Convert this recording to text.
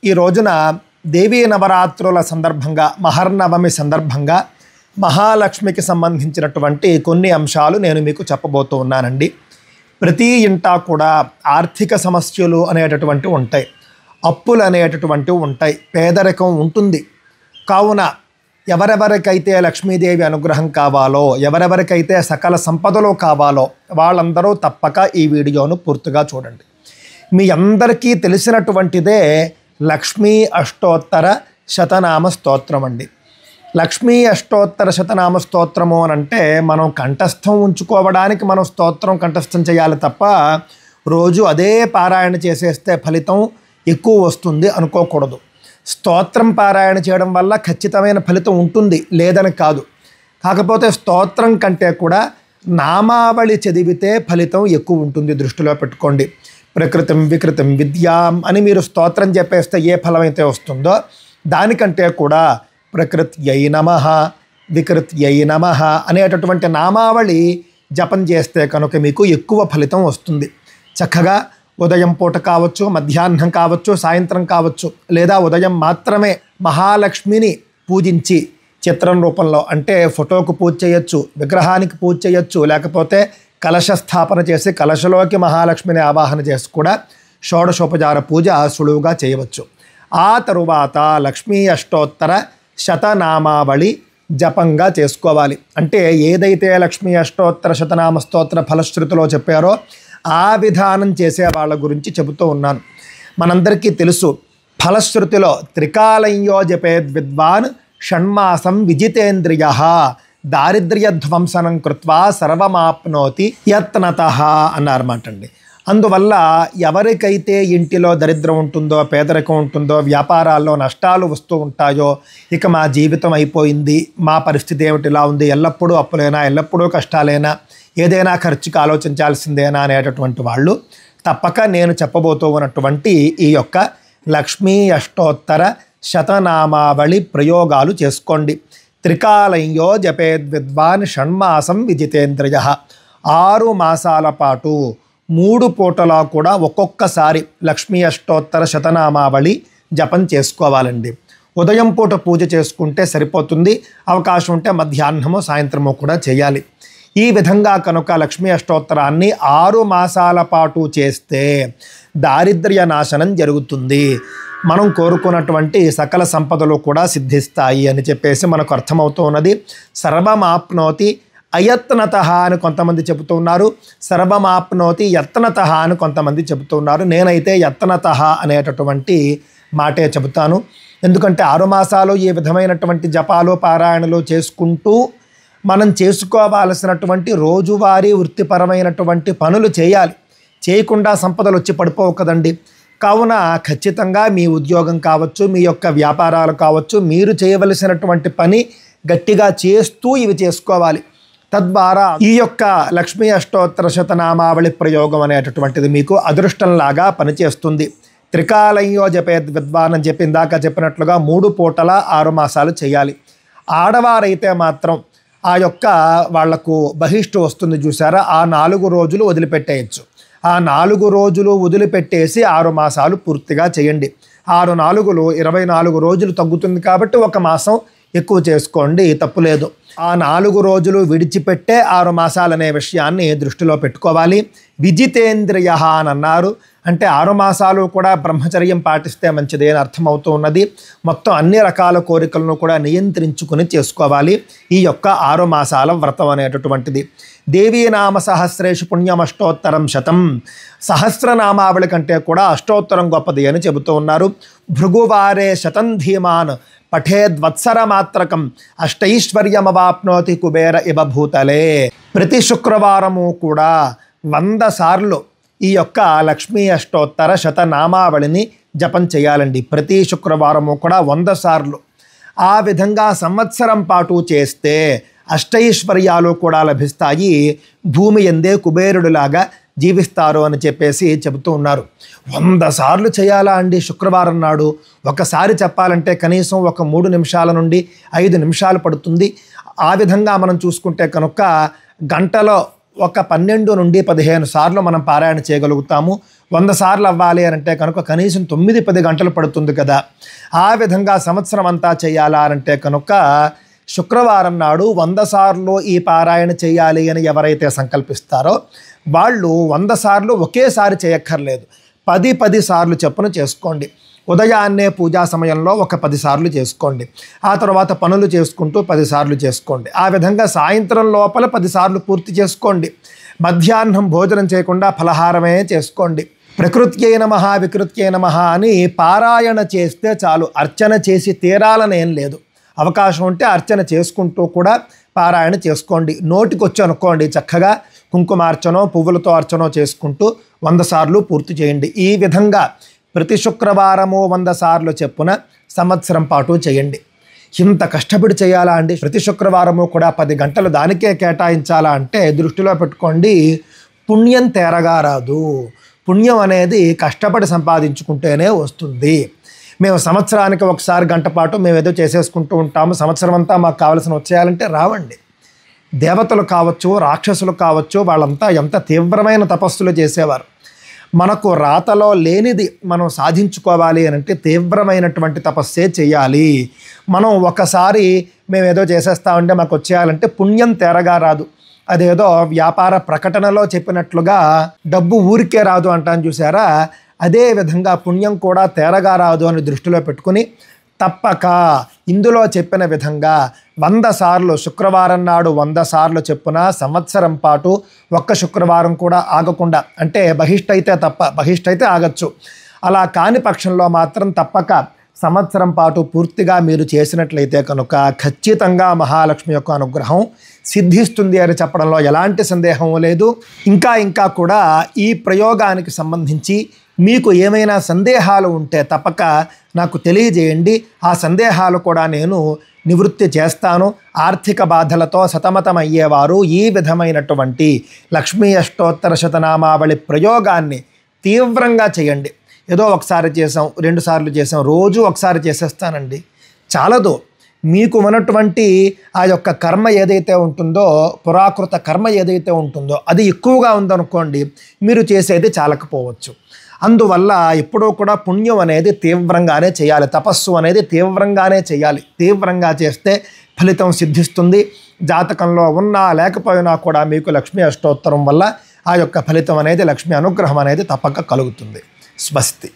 ఈ రోజున దేవీ నవరాత్రుల సందర్భంగా మహర్నవమి సందర్భంగా మహాలక్ష్మికి సంబంధించినటువంటి కొన్ని అంశాలు నేను మీకు చెప్పబోతూ ఉన్నానండి. ప్రతి ఇంటా కూడా ఆర్థిక సమస్యలు అనేటటువంటివి ఉంటాయి, అప్పులు అనేటటువంటివి ఉంటాయి, పేదరికం ఉంటుంది. కావున ఎవరెవరికైతే లక్ష్మీదేవి అనుగ్రహం కావాలో, ఎవరెవరికైతే సకల సంపదలు కావాలో వాళ్ళందరూ తప్పక ఈ వీడియోను పూర్తిగా చూడండి. మీ అందరికీ తెలిసినటువంటిదే లక్ష్మీ అష్టోత్తర శతనామ స్తోత్రం అండి. లక్ష్మీ అష్టోత్తర శతనామ స్తోత్రము అని అంటే మనం కంఠస్థం ఉంచుకోవడానికి మనం స్తోత్రం కంఠస్థం చేయాలి తప్ప రోజు అదే పారాయణ చేసేస్తే ఫలితం ఎక్కువ వస్తుంది అనుకోకూడదు. స్తోత్రం పారాయణ చేయడం వల్ల ఖచ్చితమైన ఫలితం ఉంటుంది, లేదని కాదు. కాకపోతే స్తోత్రం కంటే కూడా నామావళి చదివితే ఫలితం ఎక్కువ ఉంటుంది, దృష్టిలో పెట్టుకోండి. ప్రకృతిం వికృతిం విద్యాం అని మీరు స్తోత్రం చెప్పేస్తే ఏ ఫలం అయితే వస్తుందో దానికంటే కూడా ప్రకృత్యై నమః వికృత్యై నమః అనేటటువంటి నామావళి జపం చేస్తే కనుక మీకు ఎక్కువ ఫలితం వస్తుంది. చక్కగా ఉదయం పూట కావచ్చు, మధ్యాహ్నం కావచ్చు, సాయంత్రం కావచ్చు, లేదా ఉదయం మాత్రమే మహాలక్ష్మిని పూజించి చిత్రం రూపంలో అంటే ఫోటోకు పూజ చేయొచ్చు, విగ్రహానికి పూజ చేయొచ్చు, లేకపోతే కలశ స్థాపన చేసి కలశలోకి మహాలక్ష్మిని ఆవాహన చేసి కూడా షోడశోపచార పూజ సులువుగా చేయవచ్చు. ఆ తరువాత లక్ష్మీ అష్టోత్తర శతనామావళి జపంగా చేసుకోవాలి. అంటే ఏదైతే లక్ష్మీ అష్టోత్తర శతనామ స్తోత్ర ఫలశ్రుతిలో చెప్పారో ఆ విధానం చేసే వాళ్ళ గురించి చెబుతూ ఉన్నాను. మనందరికీ తెలుసు, ఫలశ్రుతిలో త్రికాలయ్యో జపేద్ విద్వాన్ షణ్మాసం విజితేంద్రియ దారిద్ర్యధ్వంసనం కృత్వా సర్వమాప్నోతి యత్నతః అన్నారన్నమాట అండి. అందువల్ల ఎవరికైతే ఇంటిలో దరిద్రం ఉంటుందో, పేదరికం ఉంటుందో, వ్యాపారాల్లో నష్టాలు వస్తూ ఉంటాయో, ఇక మా జీవితం అయిపోయింది, మా పరిస్థితి ఏమిటి ఇలా ఉంది, ఎల్లప్పుడూ అప్పులేనా, ఎల్లప్పుడూ కష్టాలేనా, ఏదైనా ఖర్చుకి ఆలోచించాల్సిందేనా అనేటటువంటి వాళ్ళు తప్పక నేను చెప్పబోతూ ఉన్నటువంటి ఈ యొక్క లక్ష్మీ అష్టోత్తర శతనామావళి ప్రయోగాలు చేసుకోండి. త్రికాలయ్యో జపేద్ విద్వాన్ షణ్మాసం విజితేంద్రియ 6 మాసాల పాటు 3 పూటలా కూడా ఒక్కొక్కసారి లక్ష్మీ అష్టోత్తర శతనామావళి జపం చేసుకోవాలండి. ఉదయం పూట పూజ చేసుకుంటే సరిపోతుంది, అవకాశం ఉంటే మధ్యాహ్నము సాయంత్రము కూడా చేయాలి. ఈ విధంగా కనుక లక్ష్మీ అష్టోత్తరాన్ని 6 మాసాల పాటు చేస్తే దారిద్ర్య నాశనం జరుగుతుంది, మనం కోరుకున్నటువంటి సకల సంపదలు కూడా సిద్ధిస్తాయి అని చెప్పేసి మనకు అర్థమవుతూ ఉన్నది. సర్వమాప్నోతి అయత్నతః అని కొంతమంది చెబుతూ ఉన్నారు, సర్వమాప్నోతి యత్నతః అని కొంతమంది చెబుతూ ఉన్నారు. నేనైతే యత్నతః అనేటటువంటి మాటే చెబుతాను. ఎందుకంటే 6 మాసాలు ఈ విధమైనటువంటి జపాలు పారాయణలు చేసుకుంటూ మనం చేసుకోవాల్సినటువంటి రోజువారీ వృత్తిపరమైనటువంటి పనులు చేయాలి. చేయకుండా సంపదలు వచ్చి పడిపోవు కదండి. కావున ఖచ్చితంగా మీ ఉద్యోగం కావచ్చు, మీ యొక్క వ్యాపారాలు కావచ్చు, మీరు చేయవలసినటువంటి పని గట్టిగా చేస్తూ ఇవి చేసుకోవాలి. తద్వారా ఈ యొక్క లక్ష్మీ అష్టోత్తర శతనామావళి ప్రయోగం అనేటటువంటిది మీకు అదృష్టంలాగా పనిచేస్తుంది. త్రికాలయ్యో జపేద్ విద్వాన్ అని చెప్పి ఇందాక చెప్పినట్లుగా 3 పూటల 6 మాసాలు చేయాలి. ఆడవారైతే మాత్రం ఆ యొక్క వాళ్లకు బహిష్టు వస్తుంది చూసారా, ఆ 4 రోజులు వదిలిపెట్టేయచ్చు. ఆ 4 రోజులు వదిలిపెట్టేసి 6 మాసాలు పూర్తిగా చేయండి. 6 4లు 24 రోజులు తగ్గుతుంది కాబట్టి 1 మాసం ఎక్కువ చేసుకోండి, తప్పులేదు. ఆ 4 రోజులు విడిచిపెట్టే 6 మాసాలనే విషయాన్ని దృష్టిలో పెట్టుకోవాలి. విజితేంద్రియ అని అన్నారు అంటే 6 మాసాలు కూడా బ్రహ్మచర్యం పాటిస్తే మంచిది అని అర్థమవుతూ ఉన్నది. మొత్తం అన్ని రకాల కోరికలను కూడా నియంత్రించుకుని చేసుకోవాలి ఈ యొక్క 6 మాసాల వ్రతం అనేటటువంటిది. దేవీనామ సహస్రేషు పుణ్యమష్టోత్తరం శతం, సహస్రనామావళి కంటే కూడా అష్టోత్తరం గొప్పది అని చెబుతూ ఉన్నారు. భృగువారే శతం ధీమాన్ పఠేద్వత్సరమాత్రకం అష్టైశ్వర్యమవాప్నోతి కుబేర ఇవ భూతలే. ప్రతి శుక్రవారము కూడా 100 సార్లు ఈ యొక్క లక్ష్మీ అష్టోత్తర శతనామావళిని జపం చేయాలండి. ప్రతి శుక్రవారము కూడా 100 సార్లు. ఆ విధంగా సంవత్సరం పాటు చేస్తే అష్టైశ్వర్యాలు కూడా లభిస్తాయి, భూమి ఎందే కుబేరుడులాగా జీవిస్తారు అని చెప్పేసి చెబుతూ ఉన్నారు. 100 సార్లు చేయాలా అండి శుక్రవారం నాడు? ఒకసారి చెప్పాలంటే కనీసం ఒక 3 నిమిషాల నుండి 5 నిమిషాలు పడుతుంది. ఆ విధంగా మనం చూసుకుంటే కనుక గంటలో ఒక 12 నుండి 15 సార్లు మనం పారాయణ చేయగలుగుతాము. 100 సార్లు అవ్వాలి అని అంటే కనుక కనీసం 9-10 గంటలు పడుతుంది కదా. ఆ విధంగా సంవత్సరం అంతా చేయాలా అంటే కనుక శుక్రవారం నాడు 100 సార్లు ఈ పారాయణ చేయాలి అని ఎవరైతే సంకల్పిస్తారో వాళ్ళు 100 సార్లు ఒకేసారి చేయక్కర్లేదు, 10 సార్లు చొప్పున చేసుకోండి. ఉదయాన్నే పూజా సమయంలో ఒక 10 సార్లు చేసుకోండి, ఆ తర్వాత పనులు చేసుకుంటూ 10 సార్లు చేసుకోండి. ఆ విధంగా సాయంత్రం లోపల 10 సార్లు పూర్తి చేసుకోండి. మధ్యాహ్నం భోజనం చేయకుండా ఫలహారమే చేసుకోండి. ప్రకృత్యై నమః వికృత్యై నమః అని పారాయణ చేస్తే చాలు, అర్చన చేసి తీరాలనేం లేదు. అవకాశం ఉంటే అర్చన చేసుకుంటూ కూడా పారాయణ చేసుకోండి. నోటికొచ్చి అనుకోండి, చక్కగా కుంకుమార్చనో పువ్వులతో అర్చనో చేసుకుంటూ 100 సార్లు పూర్తి చేయండి. ఈ విధంగా ప్రతి శుక్రవారము 100 సార్లు చెప్పున సంవత్సరం పాటు చేయండి. ఇంత కష్టపడి చేయాలా అండి? ప్రతి శుక్రవారము కూడా 10 గంటలు దానికే కేటాయించాలా అంటే దృష్టిలో పెట్టుకోండి, పుణ్యం తేరగా రాదు. పుణ్యం అనేది కష్టపడి సంపాదించుకుంటేనే వస్తుంది. మేము సంవత్సరానికి ఒకసారి గంట పాటు మేము ఏదో చేసేసుకుంటూ ఉంటాము, సంవత్సరం అంతా మాకు కావాల్సిన వచ్చేయాలంటే రావండి. దేవతలు కావచ్చు, రాక్షసులు కావచ్చు, వాళ్ళంతా ఎంత తీవ్రమైన తపస్సులు చేసేవారు. మనకు రాతలో లేనిది మనం సాధించుకోవాలి అని అంటే తీవ్రమైనటువంటి తపస్సే చేయాలి. మనం ఒకసారి మేము ఏదో చేసేస్తామంటే మాకు వచ్చేయాలంటే పుణ్యం తేరగా రాదు. అదేదో వ్యాపార ప్రకటనలో చెప్పినట్లుగా డబ్బు ఊరికే రాదు అంటాను చూసారా, అదే విధంగా పుణ్యం కూడా తేరగా రాదు అని దృష్టిలో పెట్టుకుని తప్పక ఇందులో చెప్పిన విధంగా 100 సార్లు శుక్రవారం నాడు 100 సార్లు చెప్పున సంవత్సరం పాటు ఒక్క శుక్రవారం కూడా ఆగకుండా, అంటే బహిష్టైతే తప్ప, బహిష్టైతే ఆగచ్చు, అలా కాని పక్షంలో మాత్రం తప్పక సంవత్సరం పాటు పూర్తిగా మీరు చేసినట్లయితే కనుక ఖచ్చితంగా మహాలక్ష్మి యొక్క అనుగ్రహం సిద్ధిస్తుంది అని చెప్పడంలో ఎలాంటి సందేహం లేదు. ఇంకా కూడా ఈ ప్రయోగానికి సంబంధించి మీకు ఏమైనా సందేహాలు ఉంటే తప్పక నాకు తెలియజేయండి. ఆ సందేహాలు కూడా నేను నివృత్తి చేస్తాను. ఆర్థిక బాధలతో సతమతమయ్యేవారు ఈ విధమైనటువంటి లక్ష్మీ అష్టోత్తర శతనామావళి ప్రయోగాన్ని తీవ్రంగా చేయండి. ఏదో ఒకసారి చేసాం, 2 సార్లు చేసాం, రోజు ఒకసారి చేసేస్తానండి చాలదు. మీకు ఉన్నటువంటి ఆ యొక్క కర్మ ఏదైతే ఉంటుందో, పురాకృత కర్మ ఏదైతే ఉంటుందో అది ఎక్కువగా ఉందనుకోండి, మీరు చేసేది చాలకపోవచ్చు. అందువల్ల ఎప్పుడూ కూడా పుణ్యం అనేది తీవ్రంగానే చేయాలి, తపస్సు అనేది తీవ్రంగానే చేయాలి. తీవ్రంగా చేస్తే ఫలితం సిద్ధిస్తుంది. జాతకంలో ఉన్నా లేకపోయినా కూడా మీకు లక్ష్మీ అష్టోత్తరం వల్ల ఆ యొక్క ఫలితం అనేది, లక్ష్మీ అనుగ్రహం అనేది తప్పక కలుగుతుంది. స్వస్తి.